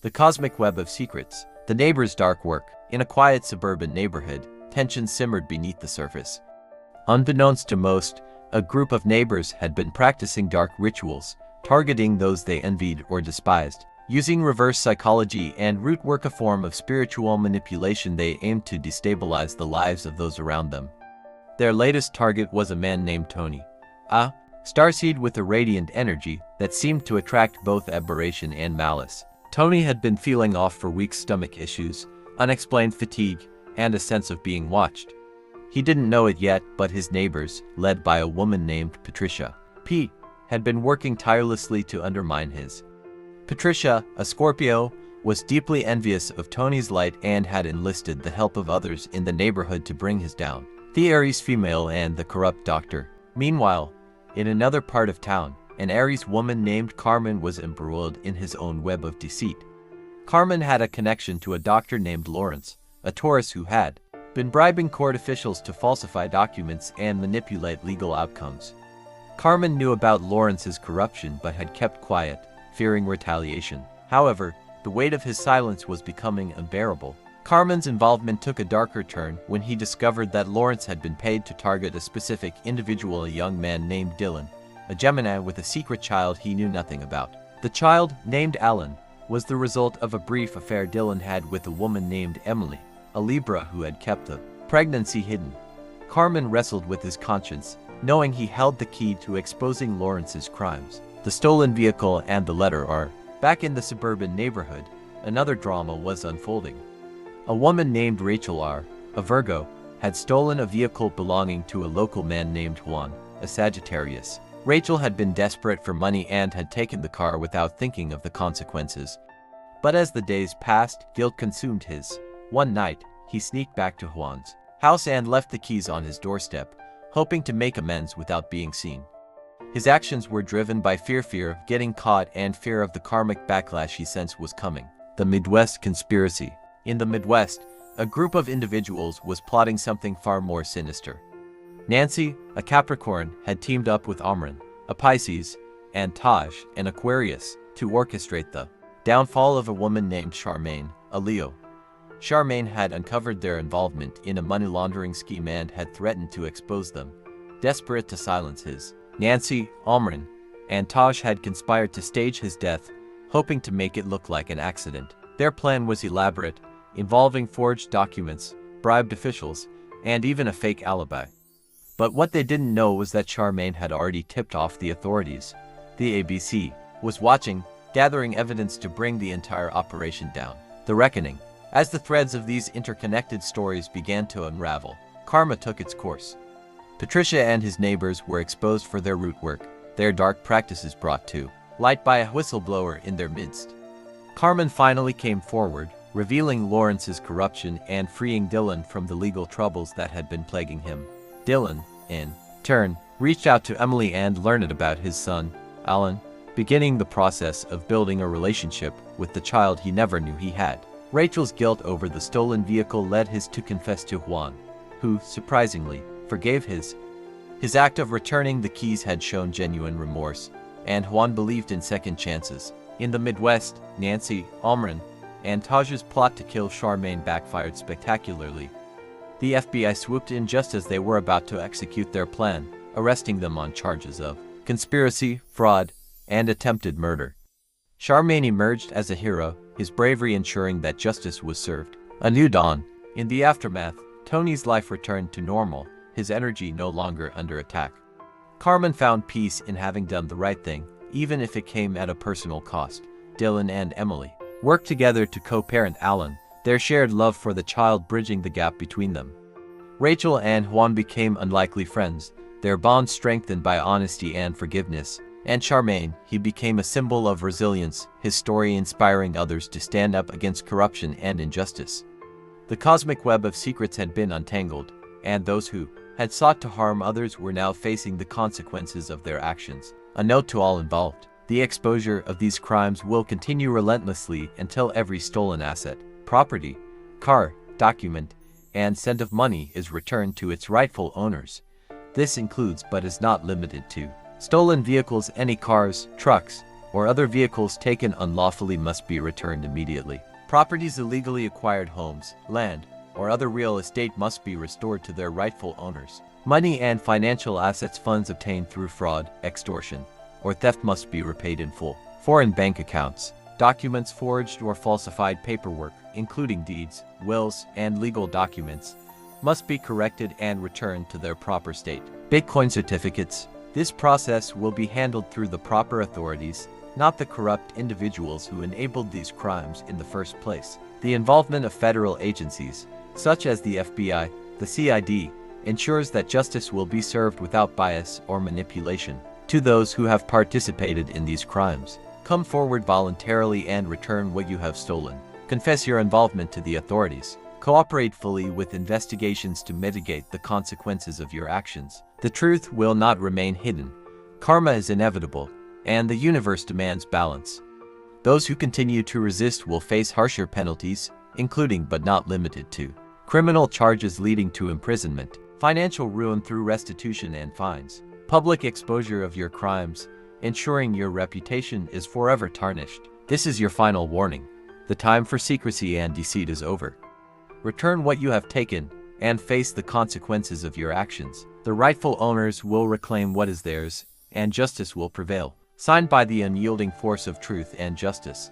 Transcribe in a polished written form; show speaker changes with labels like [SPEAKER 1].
[SPEAKER 1] The cosmic web of secrets. The neighbor's dark work. In a quiet suburban neighborhood, tension simmered beneath the surface. Unbeknownst to most, a group of neighbors had been practicing dark rituals, targeting those they envied or despised. Using reverse psychology and root work, a form of spiritual manipulation, they aimed to destabilize the lives of those around them. Their latest target was a man named Tony, a starseed with a radiant energy that seemed to attract both aberration and malice. Tony had been feeling off for weeks, stomach issues, unexplained fatigue, and a sense of being watched. He didn't know it yet, but his neighbors, led by a woman named Patricia, P, had been working tirelessly to undermine his. Patricia, a Scorpio, was deeply envious of Tony's light and had enlisted the help of others in the neighborhood to bring his down. The Aries female and the corrupt doctor. Meanwhile, in another part of town, an Aries woman named Carmen was embroiled in his own web of deceit. Carmen had a connection to a doctor named Lawrence, a Taurus who had been bribing court officials to falsify documents and manipulate legal outcomes. Carmen knew about Lawrence's corruption but had kept quiet, fearing retaliation. However, the weight of his silence was becoming unbearable. Carmen's involvement took a darker turn when he discovered that Lawrence had been paid to target a specific individual, a young man named Dylan, a Gemini with a secret child he knew nothing about. The child, named Alan, was the result of a brief affair Dylan had with a woman named Emily, a Libra who had kept the pregnancy hidden. Carmen wrestled with his conscience, knowing he held the key to exposing Lawrence's crimes. The stolen vehicle and the letter R. Back in the suburban neighborhood, another drama was unfolding. A woman named Rachel R., a Virgo, had stolen a vehicle belonging to a local man named Juan, a Sagittarius. Rachel had been desperate for money and had taken the car without thinking of the consequences. But as the days passed, guilt consumed his. One night, he sneaked back to Juan's house and left the keys on his doorstep, hoping to make amends without being seen. His actions were driven by fear of getting caught and fear of the karmic backlash he sensed was coming. The Midwest conspiracy. In the Midwest, a group of individuals was plotting something far more sinister. Nancy, a Capricorn, had teamed up with Amran, a Pisces, and Taj, an Aquarius, to orchestrate the downfall of a woman named Charmaine, a Leo. Charmaine had uncovered their involvement in a money laundering scheme and had threatened to expose them. Desperate to silence his, Nancy, Amran, and Taj had conspired to stage his death, hoping to make it look like an accident. Their plan was elaborate, involving forged documents, bribed officials, and even a fake alibi. But what they didn't know was that Charmaine had already tipped off the authorities. The ABC was watching, gathering evidence to bring the entire operation down. The reckoning. As the threads of these interconnected stories began to unravel, karma took its course. Patricia and his neighbors were exposed for their root work, their dark practices brought to light by a whistleblower in their midst. Carmen finally came forward, revealing Lawrence's corruption and freeing Dylan from the legal troubles that had been plaguing him. Dylan, in turn, reached out to Emily and learned about his son, Alan, beginning the process of building a relationship with the child he never knew he had. Rachel's guilt over the stolen vehicle led his to confess to Juan, who, surprisingly, forgave his. His act of returning the keys had shown genuine remorse, and Juan believed in second chances. In the Midwest, Nancy, Amran, and Taj's plot to kill Charmaine backfired spectacularly. The FBI swooped in just as they were about to execute their plan, arresting them on charges of conspiracy, fraud, and attempted murder. Charmaine emerged as a hero, his bravery ensuring that justice was served. A new dawn. In the aftermath, Tony's life returned to normal, his energy no longer under attack. Carmen found peace in having done the right thing, even if it came at a personal cost. Dylan and Emily worked together to co-parent Alan, their shared love for the child bridging the gap between them. Rachel and Juan became unlikely friends, their bond strengthened by honesty and forgiveness. And Charmaine, he became a symbol of resilience, his story inspiring others to stand up against corruption and injustice. The cosmic web of secrets had been untangled, and those who had sought to harm others were now facing the consequences of their actions. A note to all involved: the exposure of these crimes will continue relentlessly until every stolen asset, property, car, document, and cent of money is returned to its rightful owners. This includes but is not limited to stolen vehicles, any cars, trucks, or other vehicles taken unlawfully must be returned immediately. Properties illegally acquired, homes, land, or other real estate must be restored to their rightful owners. Money and financial assets, funds obtained through fraud, extortion, or theft must be repaid in full. Foreign bank accounts, documents forged or falsified, paperwork, including deeds, wills, and legal documents, must be corrected and returned to their proper state. Bitcoin certificates. This process will be handled through the proper authorities, not the corrupt individuals who enabled these crimes in the first place. The involvement of federal agencies, such as the FBI, the CID, ensures that justice will be served without bias or manipulation. To those who have participated in these crimes, come forward voluntarily and return what you have stolen. Confess your involvement to the authorities. Cooperate fully with investigations to mitigate the consequences of your actions. The truth will not remain hidden. Karma is inevitable, and the universe demands balance. Those who continue to resist will face harsher penalties, including but not limited to criminal charges leading to imprisonment, financial ruin through restitution and fines, public exposure of your crimes, ensuring your reputation is forever tarnished. This is your final warning. The time for secrecy and deceit is over. Return what you have taken, and face the consequences of your actions. The rightful owners will reclaim what is theirs, and justice will prevail. Signed by the unyielding force of truth and justice.